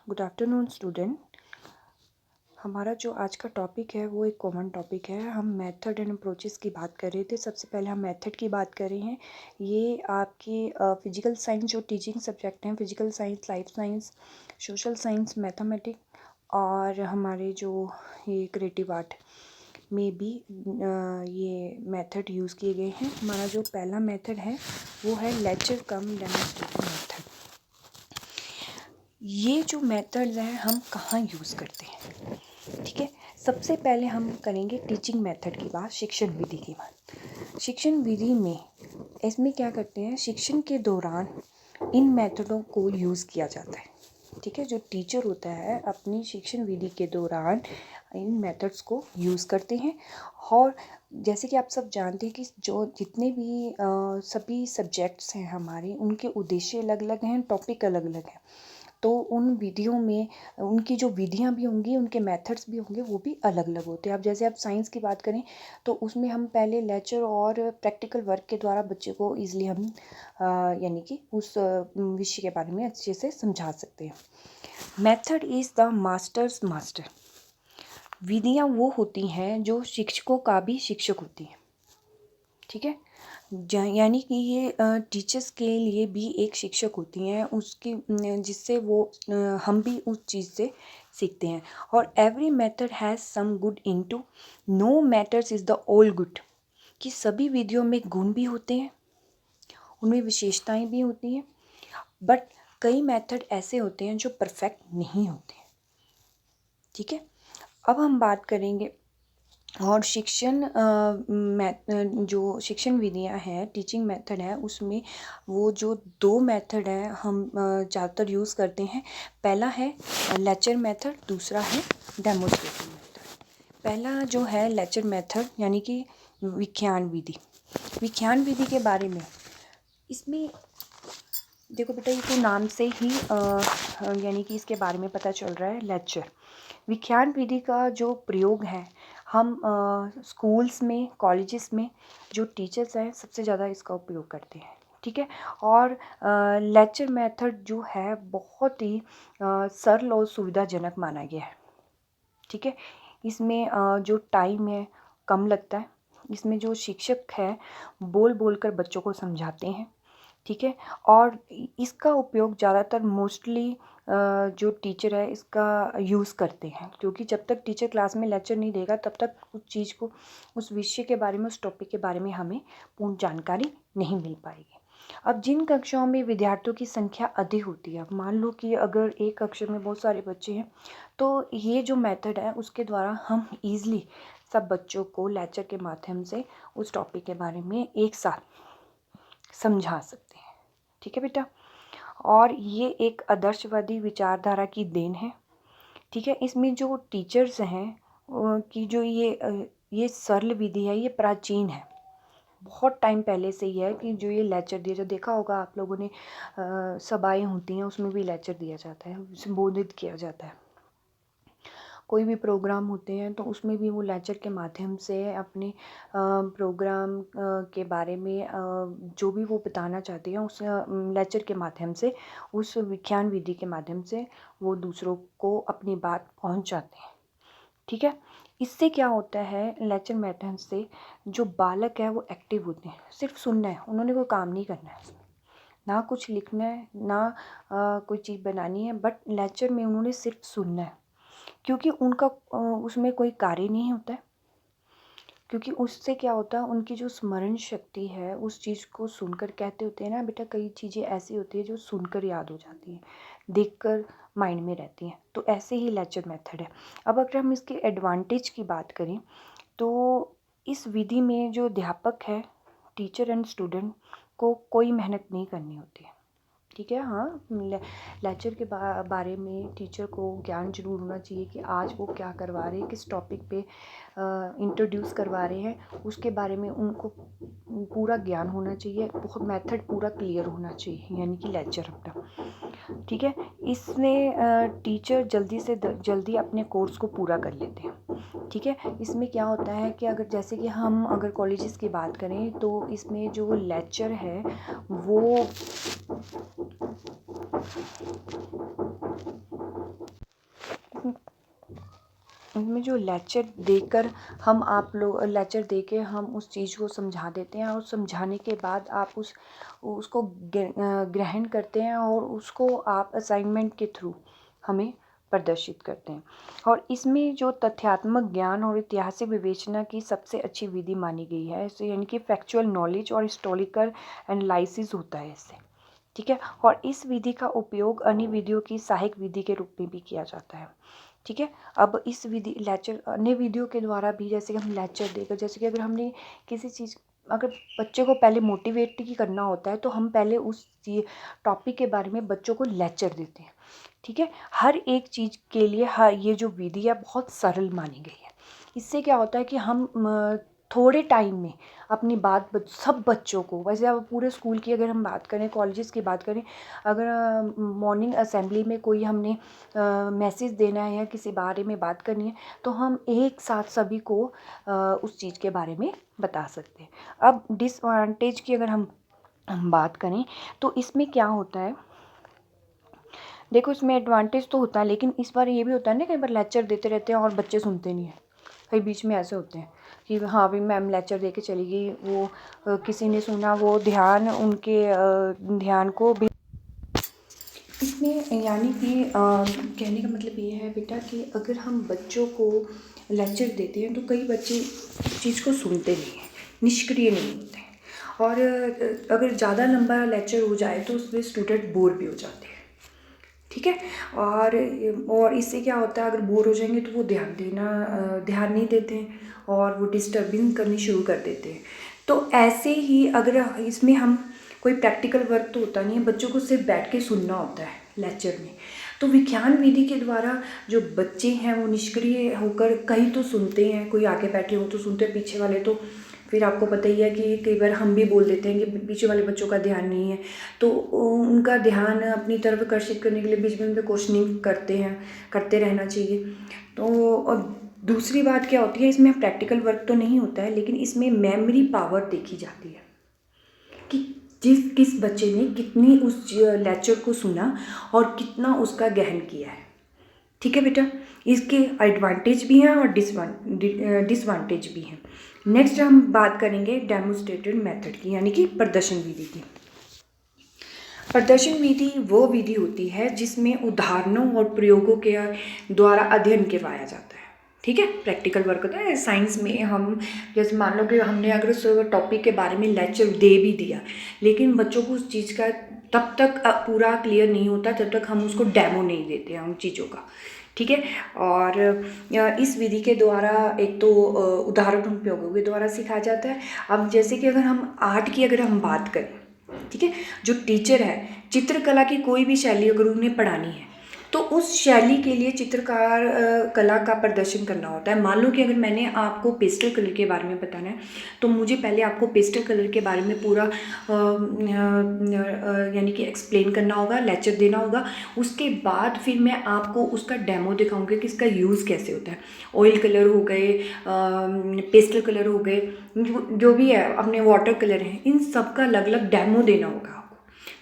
Good afternoon student. हमारा जो आज का टॉपिक है वो एक कॉमन टॉपिक है। हम मेथड एंड अप्रोचेस की बात कर रहे थे। सबसे पहले हम मेथड की बात कर रहे हैं। ये आपकी फिजिकल साइंस जो टीचिंग सब्जेक्ट हैं, physical science, life science, social science, mathematics और हमारे जो ये क्रिएटिव आर्ट में भी ये मेथड यूज़ किए गए हैं। हमारा जो पहला मेथड है वो है लेक्चर कम डेमोन्स्ट्रेशन मेथड। ये जो मेथड्स हैं हम कहाँ यूज़ करते हैं, ठीक है। सबसे पहले हम करेंगे टीचिंग मेथड की बात, शिक्षण विधि की बात। शिक्षण विधि में इसमें क्या करते हैं, शिक्षण के दौरान इन मेथडों को यूज़ किया जाता है, ठीक है। जो टीचर होता है अपनी शिक्षण विधि के दौरान इन मेथड्स को यूज़ करते हैं। और जैसे कि आप सब जानते हैं कि जो जितने भी सभी सब्जेक्ट्स हैं हमारे, उनके उद्देश्य अलग अलग हैं, टॉपिक अलग अलग हैं। तो उन विधियों में उनकी जो विधियाँ भी होंगी, उनके मेथड्स भी होंगे, वो भी अलग अलग होते हैं। अब जैसे आप साइंस की बात करें तो उसमें हम पहले लेक्चर और प्रैक्टिकल वर्क के द्वारा बच्चे को ईज़िली हम यानी कि उस विषय के बारे में अच्छे से समझा सकते हैं। Method is the masters master. विधियाँ वो होती हैं जो शिक्षकों का भी शिक्षक होती हैं, ठीक है। यानी कि ये टीचर्स के लिए भी एक शिक्षक होती हैं, उसकी जिससे वो हम भी उस चीज़ से सीखते हैं। और every method has some good into no matters is the all good, कि सभी विधियों में गुण भी होते हैं, उनमें विशेषताएं भी होती हैं, बट कई मेथड ऐसे होते हैं जो परफेक्ट नहीं होते, ठीक है। अब हम बात करेंगे और जो शिक्षण विधियाँ हैं, टीचिंग मेथड है, उसमें वो जो दो मेथड हैं हम ज़्यादातर यूज़ करते हैं। पहला है लेक्चर मेथड, दूसरा है डेमोन्स्ट्रेशन मेथड। पहला जो है लेक्चर मेथड यानी कि व्याख्यान विधि। व्याख्यान विधि के बारे में इसमें देखो बेटा, ये तो नाम से ही यानी कि इसके बारे में पता चल रहा है, लेक्चर। व्याख्यान विधि का जो प्रयोग है, हम स्कूल्स में, कॉलेजेस में जो टीचर्स हैं सबसे ज़्यादा इसका उपयोग करते हैं, ठीक है। और लेक्चर मेथड जो है बहुत ही सरल और सुविधाजनक माना गया है, ठीक है। इसमें जो टाइम है कम लगता है। इसमें जो शिक्षक है बोल बोल कर बच्चों को समझाते हैं, ठीक है। और इसका उपयोग ज़्यादातर मोस्टली जो टीचर है इसका यूज़ करते हैं, क्योंकि जब तक टीचर क्लास में लेक्चर नहीं देगा तब तक उस चीज़ को, उस विषय के बारे में, उस टॉपिक के बारे में हमें पूर्ण जानकारी नहीं मिल पाएगी। अब जिन कक्षाओं में विद्यार्थियों की संख्या अधिक होती है, अब मान लो कि अगर एक कक्षा में बहुत सारे बच्चे हैं, तो ये जो मेथड है उसके द्वारा हम ईज़िली सब बच्चों को लेक्चर के माध्यम से उस टॉपिक के बारे में एक साथ समझा सकते हैं, ठीक है बेटा। और ये एक आदर्शवादी विचारधारा की देन है, ठीक है। इसमें जो टीचर्स हैं कि जो ये सरल विधि है, ये प्राचीन है, बहुत टाइम पहले से ही है कि जो ये लेक्चर दिया, जो देखा होगा आप लोगों ने सभाएं होती हैं उसमें भी लेक्चर दिया जाता है, संबोधित किया जाता है। कोई भी प्रोग्राम होते हैं तो उसमें भी वो लेक्चर के माध्यम से अपने प्रोग्राम के बारे में जो भी वो बताना चाहते हैं उस लेक्चर के माध्यम से, उस व्याख्यान विधि के माध्यम से वो दूसरों को अपनी बात पहुंचाते हैं, ठीक है। इससे क्या होता है, लेक्चर मेथड से जो बालक है वो एक्टिव होते हैं, सिर्फ सुनना है, उन्होंने कोई काम नहीं करना है, ना कुछ लिखना है, ना कोई चीज़ बनानी है, बट लेक्चर में उन्होंने सिर्फ सुनना है, क्योंकि उनका उसमें कोई कार्य नहीं होता है। क्योंकि उससे क्या होता है, उनकी जो स्मरण शक्ति है उस चीज़ को सुनकर, कहते होते हैं ना बेटा, कई चीज़ें ऐसी होती है जो सुनकर याद हो जाती हैं, देखकर माइंड में रहती हैं। तो ऐसे ही लेक्चर मेथड है। अब अगर हम इसके एडवांटेज की बात करें तो इस विधि में जो अध्यापक है, टीचर एंड स्टूडेंट को कोई मेहनत नहीं करनी होती है, ठीक है। हाँ, लेक्चर के बारे में टीचर को ज्ञान जरूर होना चाहिए कि आज वो क्या करवा रहे हैं, किस टॉपिक पे इंट्रोड्यूस करवा रहे हैं, उसके बारे में उनको पूरा ज्ञान होना चाहिए, बहुत मेथड पूरा क्लियर होना चाहिए, यानी कि लेक्चर अपना, ठीक है। इसमें टीचर जल्दी से जल्दी अपने कोर्स को पूरा कर लेते हैं, ठीक है। इसमें क्या होता है कि अगर जैसे कि हम अगर कॉलेजेस की बात करें तो इसमें जो लेक्चर है वो उसमें जो लेक्चर देकर हम आप लोग लेक्चर देके हम उस चीज़ को समझा देते हैं और समझाने के बाद आप उसको ग्रहण करते हैं और उसको आप असाइनमेंट के थ्रू हमें प्रदर्शित करते हैं। और इसमें जो तथ्यात्मक ज्ञान और ऐतिहासिक विवेचना की सबसे अच्छी विधि मानी गई है, इसे यानी कि फैक्चुअल नॉलेज और हिस्टोरिकल एनालिसिस होता है इससे, ठीक है। और इस विधि का उपयोग अन्य विधियों की सहायक विधि के रूप में भी किया जाता है, ठीक है। अब इस विधि लेक्चर अन्य विधियों के द्वारा भी, जैसे कि हम लेक्चर देकर, जैसे कि अगर हमने किसी चीज़, अगर बच्चे को पहले मोटिवेट ही करना होता है तो हम पहले उस टॉपिक के बारे में बच्चों को लेक्चर देते हैं, ठीक है। हर एक चीज़ के लिए ये जो विधि है बहुत सरल मानी गई है। इससे क्या होता है कि हम थोड़े टाइम में अपनी बात सब बच्चों को, वैसे अब पूरे स्कूल की अगर हम बात करें, कॉलेजेस की बात करें, अगर मॉर्निंग असेंबली में कोई हमने मैसेज देना है या किसी बारे में बात करनी है तो हम एक साथ सभी को उस चीज़ के बारे में बता सकते हैं। अब डिसएडवांटेज की अगर हम बात करें तो इसमें क्या होता है, देखो इसमें एडवांटेज तो होता है, लेकिन इस बार ये भी होता है ना, कई बार लेक्चर देते रहते हैं और बच्चे सुनते नहीं हैं। कई बीच में ऐसे होते हैं कि हाँ भाई मैम लेक्चर दे के चली गई, वो किसी ने सुना, वो ध्यान उनके ध्यान को भी इसमें, यानी कि कहने का मतलब ये है बेटा कि अगर हम बच्चों को लेक्चर देते हैं तो कई बच्चे उस चीज़ को सुनते नहीं हैं, निष्क्रिय नहीं होते हैं। और अगर ज़्यादा लंबा लेक्चर हो जाए तो उसमें स्टूडेंट बोर भी हो जाते हैं, ठीक है। और इससे क्या होता है, अगर बोर हो जाएंगे तो वो ध्यान नहीं देते हैं और वो डिस्टर्बिंग करनी शुरू कर देते हैं। तो ऐसे ही अगर इसमें हम कोई प्रैक्टिकल वर्क तो होता नहीं है, बच्चों को सिर्फ बैठ के सुनना होता है लेक्चर में। तो विज्ञान विधि के द्वारा जो बच्चे हैं वो निष्क्रिय होकर कहीं तो सुनते हैं, कोई आगे बैठे हो तो सुनते हैं, पीछे वाले तो फिर आपको पता ही है कि कई बार हम भी बोल देते हैं कि पीछे वाले बच्चों का ध्यान नहीं है, तो उनका ध्यान अपनी तरफ आकर्षित करने के लिए बीच में उनसे क्वेश्चनिंग करते रहना चाहिए। तो और दूसरी बात क्या होती है, इसमें प्रैक्टिकल वर्क तो नहीं होता है, लेकिन इसमें मेमोरी पावर देखी जाती है कि किस बच्चे ने कितनी उस लेक्चर को सुना और कितना उसका गहन किया है, ठीक है बेटा। इसके एडवांटेज भी हैं और डिसवांटेज भी हैं। नेक्स्ट हम बात करेंगे डेमोन्स्ट्रेटेड मेथड की, यानी कि प्रदर्शन विधि की। प्रदर्शन विधि वो विधि होती है जिसमें उदाहरणों और प्रयोगों के द्वारा अध्ययन करवाया जाता है, ठीक है। प्रैक्टिकल वर्क होता है साइंस में, हम जैसे मान लो कि हमने अगर उस टॉपिक के बारे में लेक्चर दे भी दिया, लेकिन बच्चों को उस चीज़ का तब तक पूरा क्लियर नहीं होता जब तक हम उसको डेमो नहीं देते हैं उन चीज़ों का, ठीक है। और इस विधि के द्वारा एक तो उदाहरण प्रयोगों के द्वारा सिखाया जाता है। अब जैसे कि अगर हम आर्ट की अगर हम बात करें, ठीक है, जो टीचर है चित्रकला की कोई भी शैली अगर उन्हें पढ़ानी है तो उस शैली के लिए चित्रकार कला का प्रदर्शन करना होता है। मान लो कि अगर मैंने आपको पेस्टल कलर के बारे में बताना है तो मुझे पहले आपको पेस्टल कलर के बारे में पूरा यानी कि एक्सप्लेन करना होगा, लेक्चर देना होगा। उसके बाद फिर मैं आपको उसका डेमो दिखाऊंगी कि इसका यूज़ कैसे होता है। ऑयल कलर हो गए, पेस्टल कलर हो गए, जो भी है अपने वाटर कलर हैं, इन सब का अलग अलग डेमो देना होगा आपको,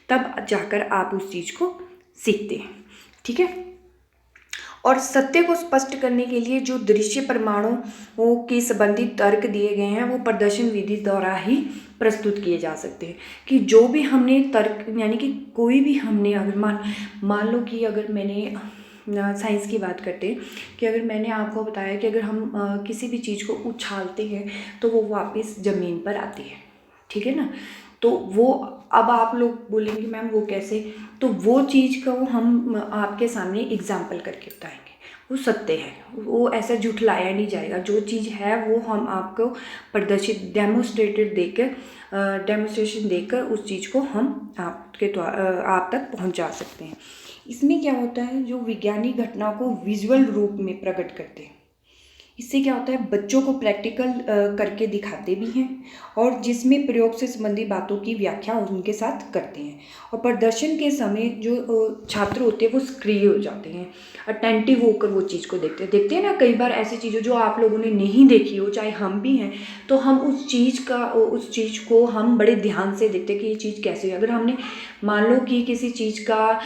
तब जाकर आप उस चीज़ को सीखते हैं, ठीक है। और सत्य को स्पष्ट करने के लिए जो दृश्य प्रमाणों के संबंधित तर्क दिए गए हैं वो प्रदर्शन विधि द्वारा ही प्रस्तुत किए जा सकते हैं। कि जो भी हमने तर्क, यानी कि कोई भी हमने अगर मान लो कि अगर मैंने साइंस की बात करते हैं कि अगर मैंने आपको बताया कि अगर हम किसी भी चीज़ को उछालते हैं तो वो वापस ज़मीन पर आती है, ठीक है ना। तो वो अब आप लोग बोलेंगे मैम वो कैसे, तो वो चीज़ को हम आपके सामने एग्जाम्पल करके बताएंगे। वो सत्य है, वो ऐसा झुठलाया नहीं जाएगा, जो चीज़ है वो हम आपको प्रदर्शित डेमोस्ट्रेशन देकर उस चीज़ को हम आप तक पहुंचा सकते हैं। इसमें क्या होता है, जो वैज्ञानिक घटना को विजुअल रूप में प्रकट करते हैं, इससे क्या होता है बच्चों को प्रैक्टिकल करके दिखाते भी हैं और जिसमें प्रयोग से संबंधित बातों की व्याख्या उनके साथ करते हैं। और प्रदर्शन के समय जो छात्र होते हैं वो सक्रिय हो जाते हैं, अटेंटिव होकर वो चीज़ को देखते हैं ना। कई बार ऐसी चीज़ें जो आप लोगों ने नहीं देखी हो, चाहे हम भी हैं, तो हम उस चीज़ को हम बड़े ध्यान से देखते हैं कि ये चीज़ कैसे है। अगर हमने मान लो कि किसी चीज़ का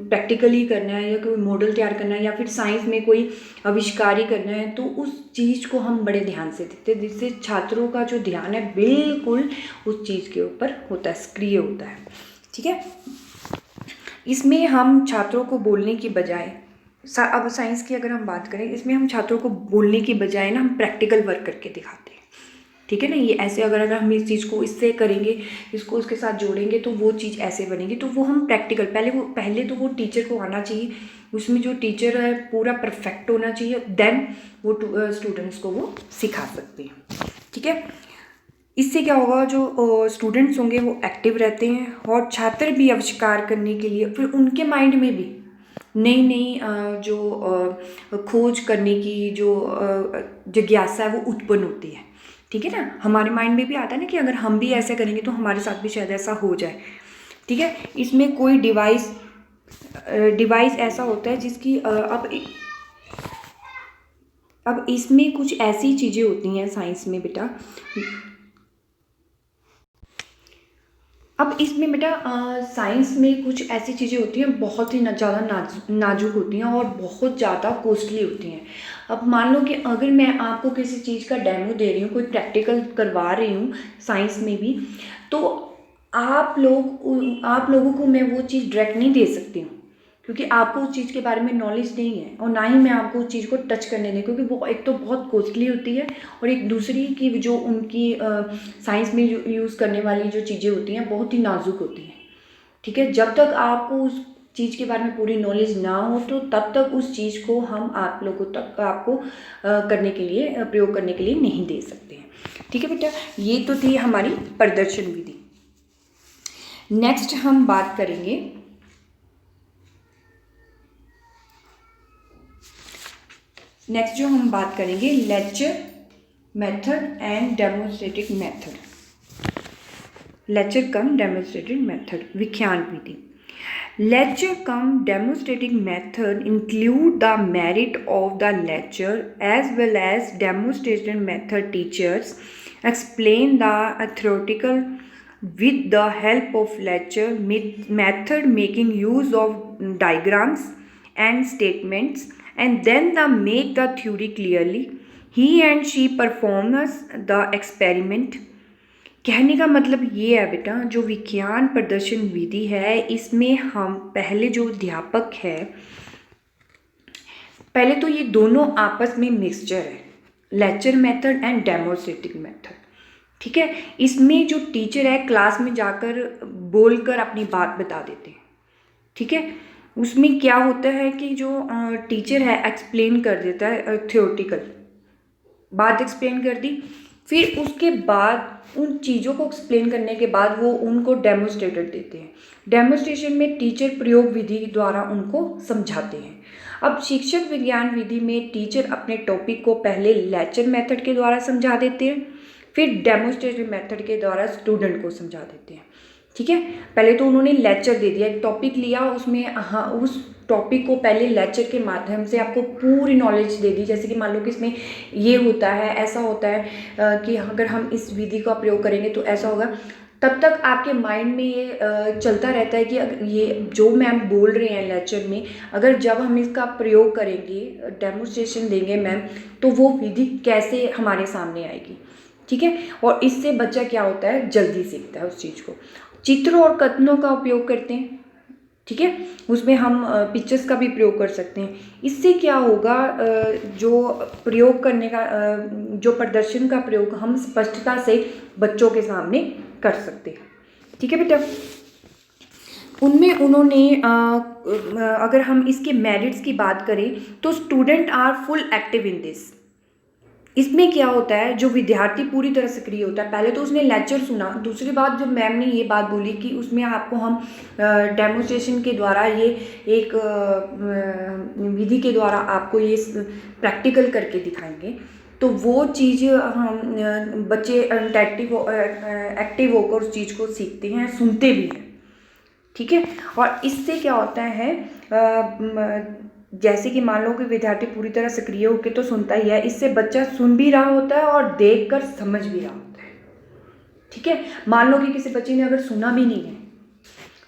प्रैक्टिकली करना है या कोई मॉडल तैयार करना है या फिर साइंस में कोई आविष्कार करना है, तो उस चीज़ को हम बड़े ध्यान से देखते हैं, जिससे छात्रों का जो ध्यान है बिल्कुल उस चीज़ के ऊपर होता है, सक्रिय होता है। ठीक है, इसमें हम छात्रों को बोलने की बजाय, अब साइंस की अगर हम बात करें, इसमें हम छात्रों को बोलने की बजाय ना हम प्रैक्टिकल वर्क करके दिखाते हैं। ठीक है ना, ये ऐसे अगर हम इस चीज़ को इससे करेंगे, इसको उसके साथ जोड़ेंगे तो वो चीज़ ऐसे बनेगी, तो वो हम प्रैक्टिकल पहले तो वो टीचर को आना चाहिए, उसमें जो टीचर है पूरा परफेक्ट होना चाहिए, देन वो स्टूडेंट्स को वो सिखा सकते हैं। ठीक है, इससे क्या होगा, जो स्टूडेंट्स होंगे वो एक्टिव रहते हैं और छात्र भी आविष्कार करने के लिए, फिर उनके माइंड में भी नई नई जो खोज करने की जो जिज्ञासा है वो उत्पन्न होती है। ठीक है ना, हमारे माइंड में भी आता है ना कि अगर हम भी ऐसा करेंगे तो हमारे साथ भी शायद ऐसा हो जाए। ठीक है, इसमें कोई डिवाइस ऐसा होता है जिसकी अब इसमें कुछ ऐसी चीज़ें होती हैं साइंस में बेटा, अब इसमें बेटा साइंस में कुछ ऐसी चीज़ें होती हैं बहुत ही ज़्यादा नाजुक होती हैं और बहुत ज़्यादा कॉस्टली होती हैं। अब मान लो कि अगर मैं आपको किसी चीज़ का डेमो दे रही हूँ, कोई प्रैक्टिकल करवा रही हूँ साइंस में भी, तो आप लोगों को मैं वो चीज़ डायरेक्ट नहीं दे सकती हूँ, क्योंकि आपको उस चीज़ के बारे में नॉलेज नहीं है और ना ही मैं आपको उस चीज़ को टच करने दें, क्योंकि वो एक तो बहुत कॉस्टली होती है और एक दूसरी की जो उनकी साइंस में यूज़ करने वाली जो चीज़ें होती हैं बहुत ही नाजुक होती हैं। ठीक है, जब तक आपको उस चीज़ के बारे में पूरी नॉलेज ना हो तो तब तक उस चीज़ को हम आप लोगों तक आपको करने के लिए, प्रयोग करने के लिए नहीं दे सकते हैं। ठीक है बेटा, ये तो थी हमारी प्रदर्शन विधि। नेक्स्ट हम बात करेंगे lecture method and demonstrative method. Lecture cum demonstrative method, विख्यान विधि। Lecture cum demonstrative method include the merit of the lecture as well as demonstrative method. Teachers explain the theoretical with the help of lecture method, making use of diagrams and statements, and then they make the theory clearly. He and she performs the experiment. कहने का मतलब ये है बेटा, जो विज्ञान प्रदर्शन विधि है इसमें हम पहले जो अध्यापक है, पहले तो ये दोनों आपस में मिक्सचर है, lecture method and demonstrative method. ठीक है, इसमें जो टीचर है क्लास में जाकर बोलकर अपनी बात बता देते हैं। ठीक है, उसमें क्या होता है कि जो टीचर है एक्सप्लेन कर देता है, थ्योरेटिकल बात एक्सप्लेन कर दी, फिर उसके बाद उन चीज़ों को एक्सप्लेन करने के बाद वो उनको डेमोन्स्ट्रेटर देते हैं। डेमोन्स्ट्रेशन में टीचर प्रयोग विधि द्वारा उनको समझाते हैं। अब शिक्षक विज्ञान विधि में टीचर अपने टॉपिक को पहले लेक्चर मेथड के द्वारा समझा देते हैं, फिर डेमोन्स्ट्रेटिव मेथड के द्वारा स्टूडेंट को समझा देते हैं। ठीक है, पहले तो उन्होंने लेक्चर दे दिया, एक टॉपिक लिया, उसमें उस टॉपिक को पहले लेक्चर के माध्यम से आपको पूरी नॉलेज दे दी। जैसे कि मान लो कि इसमें ये होता है, ऐसा होता है कि अगर हम इस विधि का प्रयोग करेंगे तो ऐसा होगा, तब तक आपके माइंड में ये चलता रहता है कि अगर ये जो मैम बोल रहे हैं लेक्चर में, अगर जब हम इसका प्रयोग करेंगे, डेमोन्स्ट्रेशन देंगे मैम, तो वो विधि कैसे हमारे सामने आएगी। ठीक है, और इससे बच्चा क्या होता है, जल्दी सीखता है उस चीज़ को। चित्रों और कथनों का उपयोग करते हैं। ठीक है, उसमें हम पिक्चर्स का भी प्रयोग कर सकते हैं। इससे क्या होगा, जो प्रयोग करने का, जो प्रदर्शन का प्रयोग हम स्पष्टता से बच्चों के सामने कर सकते हैं। ठीक है बेटा, उनमें उन्होंने अगर हम इसके मेरिट्स की बात करें तो student are full active in this. इसमें क्या होता है, जो विद्यार्थी पूरी तरह सक्रिय होता है। पहले तो उसने लेक्चर सुना, दूसरी बात जब मैम ने ये बात बोली कि उसमें आपको हम डेमोन्स्ट्रेशन के द्वारा, ये एक विधि के द्वारा आपको ये प्रैक्टिकल करके दिखाएंगे, तो वो चीज़ हम बच्चे एक्टिव होकर उस चीज़ को सीखते हैं, सुनते भी हैं। ठीक है, और इससे क्या होता है, जैसे कि मान लो कि विद्यार्थी पूरी तरह सक्रिय होकर तो सुनता ही है, इससे बच्चा सुन भी रहा होता है और देखकर समझ भी रहा होता है। ठीक है, मान लो कि किसी बच्चे ने अगर सुना भी नहीं है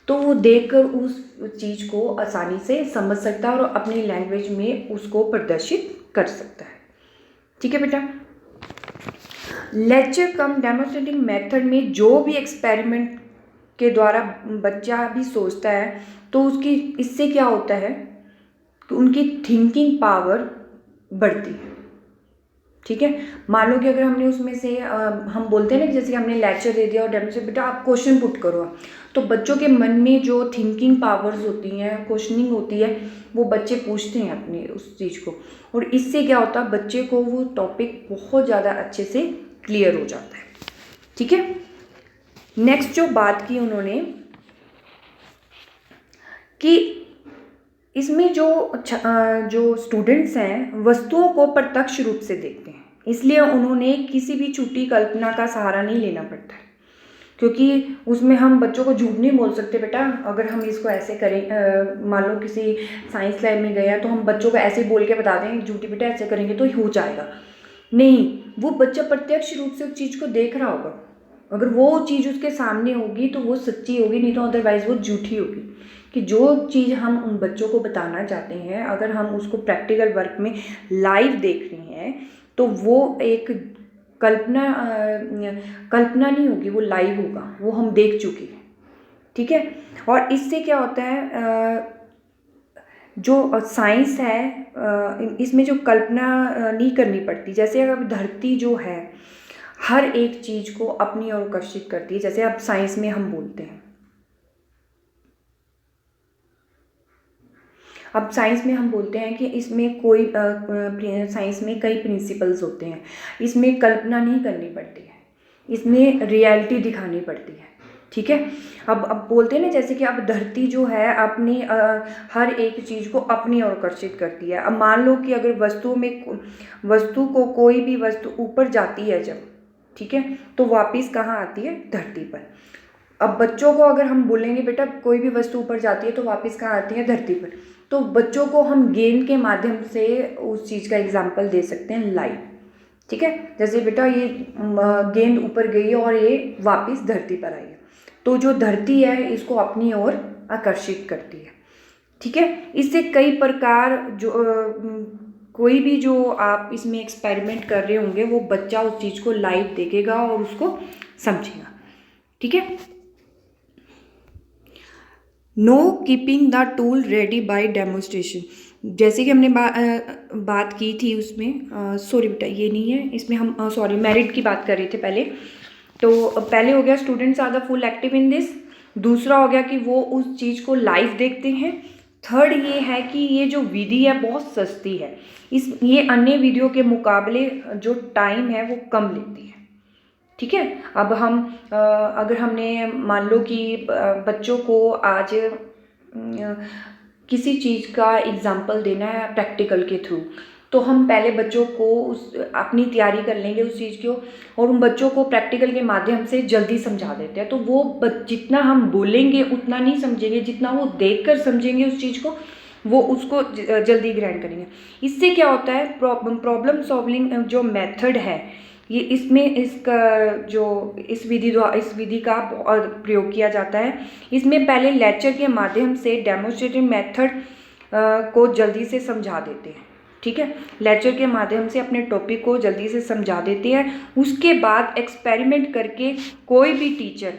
तो वो देखकर उस चीज़ को आसानी से समझ सकता है और अपनी लैंग्वेज में उसको प्रदर्शित कर सकता है। ठीक है बेटा। लेक्चर कम डेमोन्स्ट्रेटिंग मेथड में जो भी एक्सपेरिमेंट के द्वारा बच्चा भी सोचता है तो उसकी इससे क्या होता है कि उनकी थिंकिंग पावर बढ़ती है। ठीक है। मान लो कि अगर हमने उसमें से हम बोलते हैं ना कि जैसे कि हमने लेक्चर दे दिया और डेमोन्स्ट्रेट, बेटा आप क्वेश्चन पुट करो, तो बच्चों के मन में जो थिंकिंग पावर्स होती हैं, क्वेश्चनिंग होती है, वो बच्चे पूछते हैं अपने उस चीज़ को, और इससे क्या होता है बच्चे को वो टॉपिक बहुत ज़्यादा अच्छे से क्लियर हो जाता है। ठीक है। नेक्स्ट जो बात की उन्होंने कि इसमें जो स्टूडेंट्स हैं वस्तुओं को प्रत्यक्ष रूप से देखते हैं, इसलिए उन्होंने किसी भी छुट्टी कल्पना का सहारा नहीं लेना पड़ता है, क्योंकि उसमें हम बच्चों को झूठ नहीं बोल सकते बेटा अगर हम इसको ऐसे करें, मान लो किसी साइंस लैब में गए हैं तो हम बच्चों को ऐसे बोल के बता दें झूठी बेटा ऐसे करेंगे तो हो जाएगा, नहीं, वो बच्चा प्रत्यक्ष रूप से उस चीज़ को देख रहा होगा, अगर वो चीज़ उसके सामने होगी तो वो सच्ची होगी, नहीं तो अदरवाइज़ वो झूठी होगी। कि जो चीज़ हम उन बच्चों को बताना चाहते हैं अगर हम उसको प्रैक्टिकल वर्क में लाइव देख रहे हैं तो वो एक कल्पना नहीं होगी, वो लाइव होगा, वो हम देख चुके हैं। ठीक है। और इससे क्या होता है जो साइंस है इसमें जो कल्पना नहीं करनी पड़ती, जैसे अगर धरती जो है हर एक चीज़ को अपनी ओर आकर्षित करती है, जैसे अब साइंस में हम बोलते हैं, अब साइंस में हम बोलते हैं कि इसमें कोई साइंस में कई प्रिंसिपल्स होते हैं, इसमें कल्पना नहीं करनी पड़ती है, इसमें रियलिटी दिखानी पड़ती है। ठीक है। अब बोलते हैं ना जैसे कि अब धरती जो है अपनी हर एक चीज़ को अपनी ओर आकर्षित करती है। अब मान लो कि अगर वस्तु को कोई भी वस्तु ऊपर जाती है जब, ठीक है, तो वापस कहाँ आती है, धरती पर। अब बच्चों को अगर हम बोलेंगे बेटा कोई भी वस्तु ऊपर जाती है तो वापस कहाँ आती है, धरती पर, तो बच्चों को हम गेम के माध्यम से उस चीज़ का एग्जाम्पल दे सकते हैं लाइव। ठीक है। जैसे बेटा ये गेंद ऊपर गई और ये वापस धरती पर आई है, तो जो धरती है इसको अपनी ओर आकर्षित करती है। ठीक है। इससे कई प्रकार जो कोई भी जो आप इसमें एक्सपेरिमेंट कर रहे होंगे वो बच्चा उस चीज़ को लाइव देखेगा और उसको समझेगा। ठीक है। Know keeping the tool ready bye demonstration, जैसे कि हमने बात की थी उसमें, सॉरी बेटा ये नहीं है, इसमें हम सॉरी मेरिट की बात कर रहे थे पहले। तो पहले हो गया students are the full active in this, दूसरा हो गया कि वो उस चीज़ को लाइव देखते हैं, थर्ड ये है कि ये जो विधि है बहुत सस्ती है, ये अन्य विधियों के मुकाबले जो टाइम है वो कम लेती है। ठीक है। अब हम अगर हमने मान लो कि बच्चों को आज किसी चीज़ का एग्जाम्पल देना है प्रैक्टिकल के थ्रू, तो हम पहले बच्चों को उस अपनी तैयारी कर लेंगे उस चीज़ को, और उन बच्चों को प्रैक्टिकल के माध्यम से जल्दी समझा देते हैं, तो वो जितना हम बोलेंगे उतना नहीं समझेंगे, जितना वो देखकर समझेंगे उस चीज़ को वो उसको जल्दी ग्रहण करेंगे। इससे क्या होता है प्रॉब्लम सॉल्विंग जो मेथड है ये इसमें इसका जो इस विधि का प्रयोग किया जाता है। इसमें पहले लेक्चर के माध्यम से डेमोन्स्ट्रेटिव मेथड को जल्दी से समझा देते हैं। ठीक है। लेक्चर के माध्यम से अपने टॉपिक को जल्दी से समझा देते हैं, उसके बाद एक्सपेरिमेंट करके कोई भी टीचर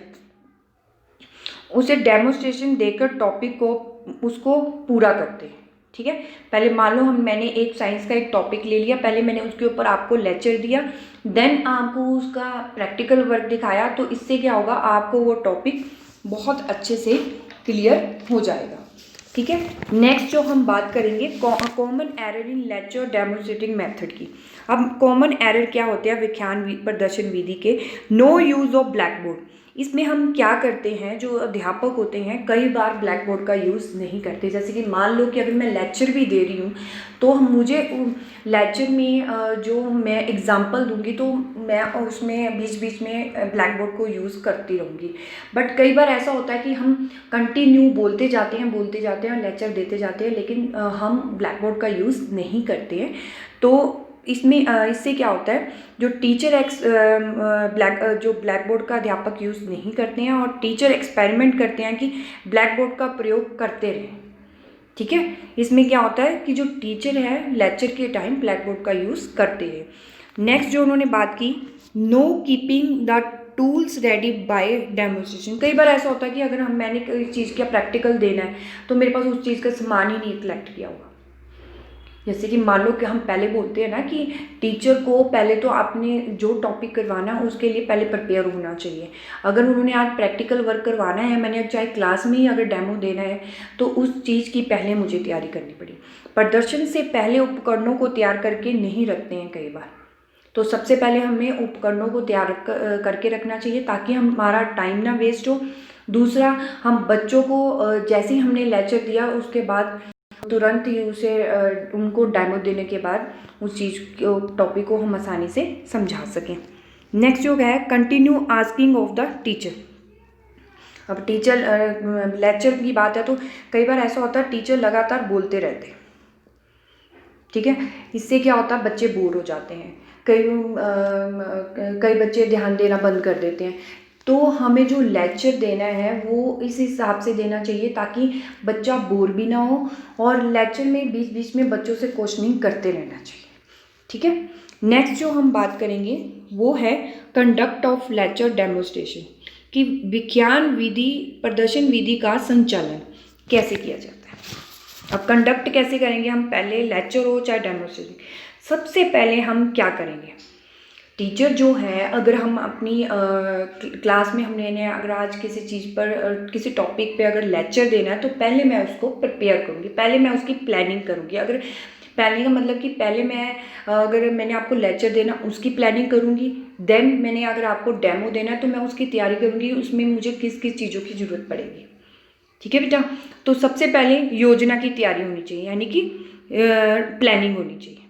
उसे डेमोन्स्ट्रेशन देकर टॉपिक को उसको पूरा करते हैं। ठीक है। पहले मान लो मैंने एक साइंस का एक टॉपिक ले लिया, पहले मैंने उसके ऊपर आपको लेक्चर दिया, देन आपको उसका प्रैक्टिकल वर्क दिखाया, तो इससे क्या होगा आपको वो टॉपिक बहुत अच्छे से क्लियर हो जाएगा। ठीक है। नेक्स्ट जो हम बात करेंगे common error in lecture demonstrating method की। अब कॉमन एरर क्या होते हैं व्याख्यान प्रदर्शन विधि के, no use of blackboard. इसमें हम क्या करते हैं, जो अध्यापक होते हैं कई बार ब्लैक बोर्ड का यूज़ नहीं करते। जैसे कि मान लो कि अगर मैं लेक्चर भी दे रही हूँ तो मुझे लेक्चर में जो मैं एग्जांपल दूंगी तो मैं उसमें बीच बीच में ब्लैक बोर्ड को यूज़ करती रहूँगी। बट कई बार ऐसा होता है कि हम कंटिन्यू बोलते जाते हैं और लेक्चर देते जाते हैं, लेकिन हम ब्लैक बोर्ड का यूज़ नहीं करते हैं। तो इसमें इससे क्या होता है, जो टीचर जो ब्लैक बोर्ड का अध्यापक यूज़ नहीं करते हैं और टीचर एक्सपेरिमेंट करते हैं कि ब्लैक बोर्ड का प्रयोग करते रहें। ठीक है, इसमें क्या होता है कि जो टीचर है लेक्चर के टाइम ब्लैक बोर्ड का यूज़ करते हैं। नेक्स्ट जो उन्होंने बात की, know keeping the tools ready bye demonstration. कई बार ऐसा होता है कि अगर मैंने कोई चीज़ का प्रैक्टिकल देना है तो मेरे पास उस चीज़ का सामान ही नहीं कलेक्ट किया हुआ। जैसे कि मान लो कि हम पहले बोलते हैं ना कि टीचर को पहले तो आपने जो टॉपिक करवाना है उसके लिए पहले प्रिपेयर होना चाहिए। अगर उन्होंने आज प्रैक्टिकल वर्क करवाना है, मैंने चाहे क्लास में ही अगर डेमो देना है, तो उस चीज़ की पहले मुझे तैयारी करनी पड़ी। प्रदर्शन से पहले उपकरणों को तैयार करके नहीं रखते हैं कई बार, तो सबसे पहले हमें उपकरणों को तैयार करके रखना चाहिए ताकि हमारा टाइम ना वेस्ट हो। दूसरा, हम बच्चों को जैसे ही हमने लेक्चर दिया उसके बाद तुरंत ही उनको डेमो देने के बाद उस चीज़ टॉपिक को हम आसानी से समझा सकें। नेक्स्ट जो है, continue asking of the teacher. अब टीचर लेक्चर की बात है तो कई बार ऐसा होता है टीचर लगातार बोलते रहते हैं। ठीक है, इससे क्या होता है, बच्चे बोर हो जाते हैं। कई बच्चे ध्यान देना बंद कर देते हैं। तो हमें जो लेक्चर देना है वो इस हिसाब से देना चाहिए ताकि बच्चा बोर भी ना हो, और लेक्चर में बीच बीच में बच्चों से क्वेश्चनिंग करते रहना चाहिए। ठीक है, नेक्स्ट जो हम बात करेंगे वो है कंडक्ट ऑफ लेक्चर डेमोन्स्ट्रेशन, कि विज्ञान विधि प्रदर्शन विधि का संचालन कैसे किया जाता है। अब कंडक्ट कैसे करेंगे हम, पहले लेक्चर हो चाहे डेमोन्स्ट्रेशन, सबसे पहले हम क्या करेंगे, टीचर जो है अगर हम अपनी क्लास में हमने अगर आज किसी चीज़ पर किसी टॉपिक पे अगर लेक्चर देना है तो पहले मैं उसको प्रिपेयर करूँगी, पहले मैं उसकी प्लानिंग करूँगी। अगर प्लानिंग का मतलब कि पहले मैं अगर मैंने आपको लेक्चर देना उसकी प्लानिंग करूँगी, देन मैंने अगर आपको डेमो देना है तो मैं उसकी तैयारी करूँगी, उसमें मुझे किस किस चीज़ों की ज़रूरत पड़ेगी। ठीक है बेटा, तो सबसे पहले योजना की तैयारी होनी चाहिए, यानी कि प्लानिंग होनी चाहिए,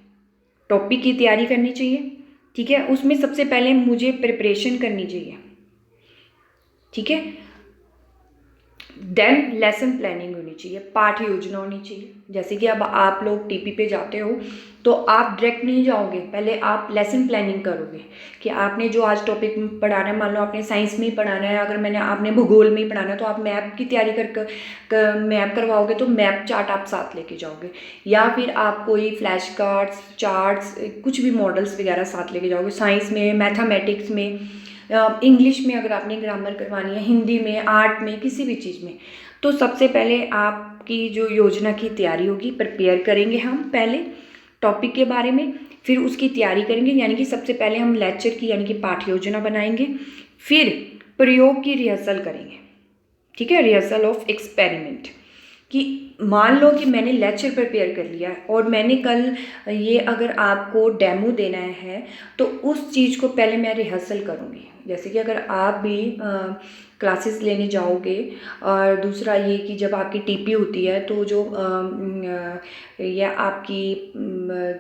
टॉपिक की तैयारी करनी चाहिए। ठीक है, उसमें सबसे पहले मुझे प्रिपरेशन करनी चाहिए। ठीक है, देन लेसन प्लानिंग होनी चाहिए, पाठ योजना होनी चाहिए। जैसे कि अब आप लोग टीपी पे जाते हो तो आप डायरेक्ट नहीं जाओगे, पहले आप लेसन प्लानिंग करोगे कि आपने जो आज टॉपिक पढ़ाना है, मान लो आपने साइंस में ही पढ़ाना है, अगर आपने भूगोल में ही पढ़ाना है तो आप मैप की तैयारी मैप करवाओगे तो मैप चार्ट आप साथ लेके जाओगे, या फिर आप कोई फ्लैश कार्ड्स चार्ट्स कुछ भी मॉडल्स वगैरह साथ लेके जाओगे। साइंस में, मैथमेटिक्स में, इंग्लिश में अगर आपने ग्रामर करवानी है, हिंदी में, आर्ट में, किसी भी चीज़ में, तो सबसे पहले आपकी जो योजना की तैयारी होगी, प्रिपेयर करेंगे हम पहले टॉपिक के बारे में, फिर उसकी तैयारी करेंगे, यानी कि सबसे पहले हम लेक्चर की यानी कि पाठ योजना बनाएंगे, फिर प्रयोग की रिहर्सल करेंगे। ठीक है, रिहर्सल ऑफ एक्सपेरिमेंट, कि मान लो कि मैंने लेक्चर प्रिपेयर कर लिया और मैंने कल ये अगर आपको डेमो देना है तो उस चीज़ को पहले मैं रिहर्सल करूँगी। जैसे कि अगर आप भी क्लासेस लेने जाओगे, और दूसरा ये कि जब आपकी टीपी होती है तो जो या आपकी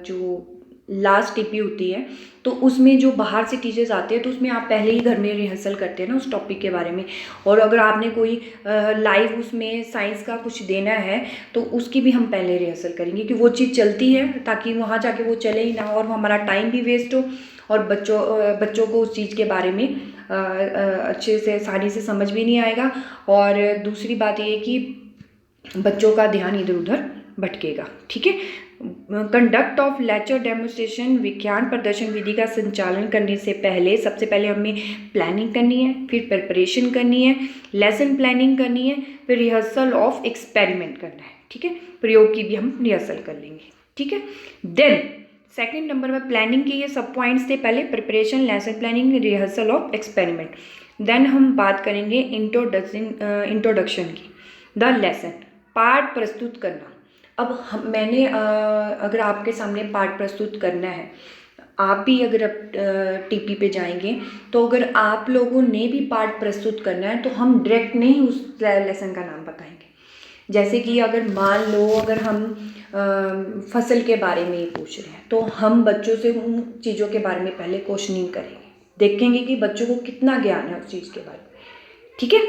जो लास्ट टीपी होती है तो उसमें जो बाहर से टीचर्स आते हैं तो उसमें आप पहले ही घर में रिहर्सल करते हैं ना उस टॉपिक के बारे में। और अगर आपने कोई लाइव उसमें साइंस का कुछ देना है तो उसकी भी हम पहले रिहर्सल करेंगे कि वो चीज़ चलती है, ताकि वहाँ जाके वो चले ही ना और हमारा टाइम भी वेस्ट हो और बच्चों को उस चीज़ के बारे में अच्छे से आसानी से समझ भी नहीं आएगा। और दूसरी बात ये कि बच्चों का ध्यान इधर उधर भटकेगा। ठीक है, कंडक्ट ऑफ लेक्चर डेमोन्स्ट्रेशन, विज्ञान प्रदर्शन विधि का संचालन करने से पहले सबसे पहले हमें प्लानिंग करनी है, फिर प्रिपरेशन करनी है, लेसन प्लानिंग करनी है, फिर रिहर्सल ऑफ एक्सपेरिमेंट करना है। ठीक है, प्रयोग की भी हम रिहर्सल कर लेंगे। ठीक है, देन सेकंड नंबर में प्लानिंग के ये सब पॉइंट्स थे, पहले preparation, lesson planning, rehearsal of experiment. Then हम बात करेंगे इंट्रोडक्शन की, द लेसन, पाठ प्रस्तुत करना। अब मैंने अगर आपके सामने पाठ प्रस्तुत करना है, आप भी अगर टीपी पे जाएंगे तो अगर आप लोगों ने भी पाठ प्रस्तुत करना है तो हम डायरेक्ट नहीं उस लेसन का नाम बताएंगे। जैसे कि अगर मान लो अगर हम फसल के बारे में ही पूछ रहे हैं तो हम बच्चों से उन चीज़ों के बारे में पहले क्वेश्चनिंग करेंगे, देखेंगे कि बच्चों को कितना ज्ञान है उस चीज़ के बारे में। ठीक है,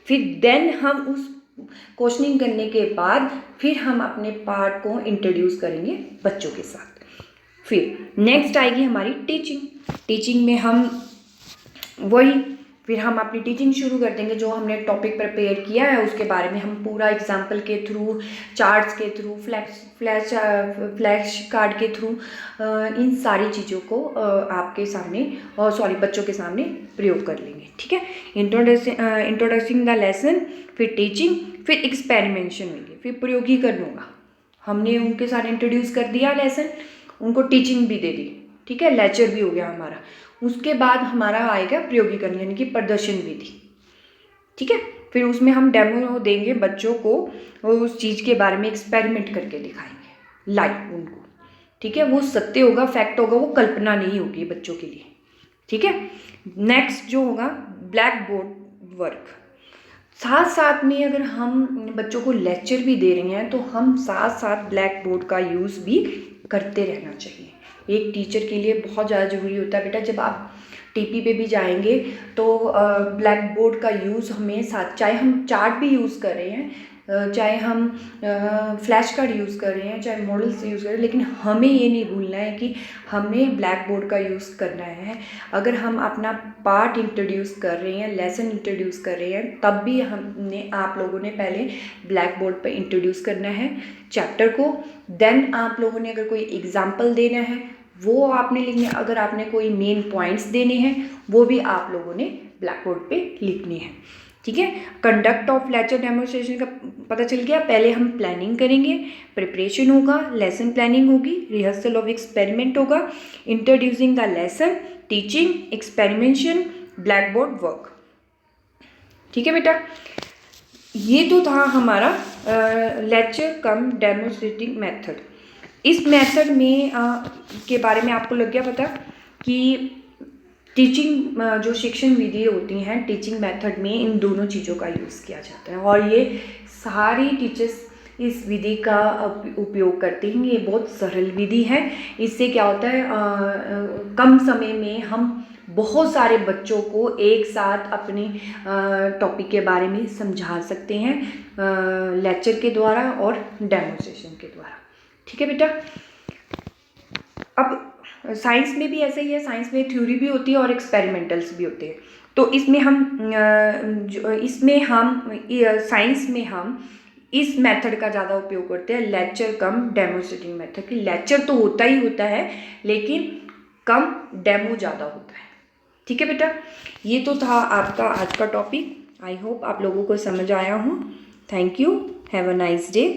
फिर देन हम उस क्वेश्चनिंग करने के बाद फिर हम अपने पार्ट को इंट्रोड्यूस करेंगे बच्चों के साथ। फिर नेक्स्ट आएगी हमारी टीचिंग में हम फिर हम अपनी टीचिंग शुरू कर देंगे। जो हमने टॉपिक प्रिपेयर किया है उसके बारे में हम पूरा एग्जाम्पल के थ्रू, चार्ट्स के थ्रू, फ्लैश कार्ड के थ्रू इन सारी चीज़ों को आपके सामने बच्चों के सामने प्रयोग कर लेंगे। ठीक है, इंट्रोडक्शन द लेसन, फिर टीचिंग, फिर एक्सपेरिमेंशन होंगे, फिर प्रयोगीकरण होगा। हमने उनके साथ इंट्रोड्यूस कर दिया लेसन, उनको टीचिंग भी दे दी। ठीक है, लेक्चर भी हो गया हमारा। उसके बाद हमारा आएगा प्रयोगीकरण यानी कि प्रदर्शन विधि। ठीक है, फिर उसमें हम डेमो देंगे बच्चों को, उस चीज़ के बारे में एक्सपेरिमेंट करके दिखाएंगे लाइव उनको। ठीक है, वो सत्य होगा, फैक्ट होगा, वो कल्पना नहीं होगी बच्चों के लिए। ठीक है, नेक्स्ट जो होगा ब्लैक बोर्ड वर्क। साथ साथ में अगर हम बच्चों को लेक्चर भी दे रहे हैं तो हम साथ साथ ब्लैक बोर्ड का यूज़ भी करते रहना चाहिए। एक टीचर के लिए बहुत ज़्यादा ज़रूरी होता है बेटा, जब आप टीपी पे भी जाएंगे तो ब्लैक बोर्ड का यूज़ हमें साथ, चाहे हम चार्ट भी यूज़ कर रहे हैं, चाहे हम फ्लैश कार्ड यूज़ कर रहे हैं, चाहे मॉडल्स यूज़ कर रहे हैं, लेकिन हमें ये नहीं भूलना है कि हमें ब्लैक बोर्ड का यूज़ करना है। अगर हम अपना पार्ट इंट्रोड्यूस कर रहे हैं, लेसन इंट्रोड्यूस कर रहे हैं, तब भी आप लोगों ने पहले ब्लैक बोर्ड पर इंट्रोड्यूस करना है चैप्टर को। देन आप लोगों ने अगर कोई एग्जाम्पल देना है वो आपने लिखने, अगर आपने कोई मेन पॉइंट्स देने हैं वो भी आप लोगों ने ब्लैक बोर्ड पे लिखने हैं। ठीक है, कंडक्ट ऑफ लेक्चर डेमोन्स्ट्रेशन का पता चल गया। पहले हम प्लानिंग करेंगे, प्रिपरेशन होगा, लेसन प्लानिंग होगी, रिहर्सल ऑफ एक्सपेरिमेंट होगा, introducing the lesson, teaching, experimentation, black board work. ठीक है बेटा, ये तो था हमारा लेक्चर कम डेमोन्स्ट्रेटिंग मेथड। इस मेथड में के बारे में आपको लग गया पता कि टीचिंग जो शिक्षण विधि होती हैं, टीचिंग मेथड में इन दोनों चीज़ों का यूज़ किया जाता है और ये सारी टीचर्स इस विधि का उपयोग करते हैं। ये बहुत सरल विधि है। इससे क्या होता है, कम समय में हम बहुत सारे बच्चों को एक साथ अपने टॉपिक के बारे में समझा सकते हैं लेक्चर के द्वारा और डेमोन्स्ट्रेशन के द्वारा। ठीक है बेटा, अब साइंस में भी ऐसा ही है। साइंस में थ्योरी भी होती है और एक्सपेरिमेंटल्स भी होते हैं। तो इसमें साइंस में हम इस मेथड का ज़्यादा उपयोग करते हैं, लेक्चर कम डेमोन्स्ट्रेटिंग मेथड। कि लेक्चर तो होता ही होता है लेकिन कम डेमो ज़्यादा होता है। ठीक है बेटा, ये तो था आपका आज का टॉपिक। आई होप आप लोगों को समझ आया हो। Thank you, have a nice day.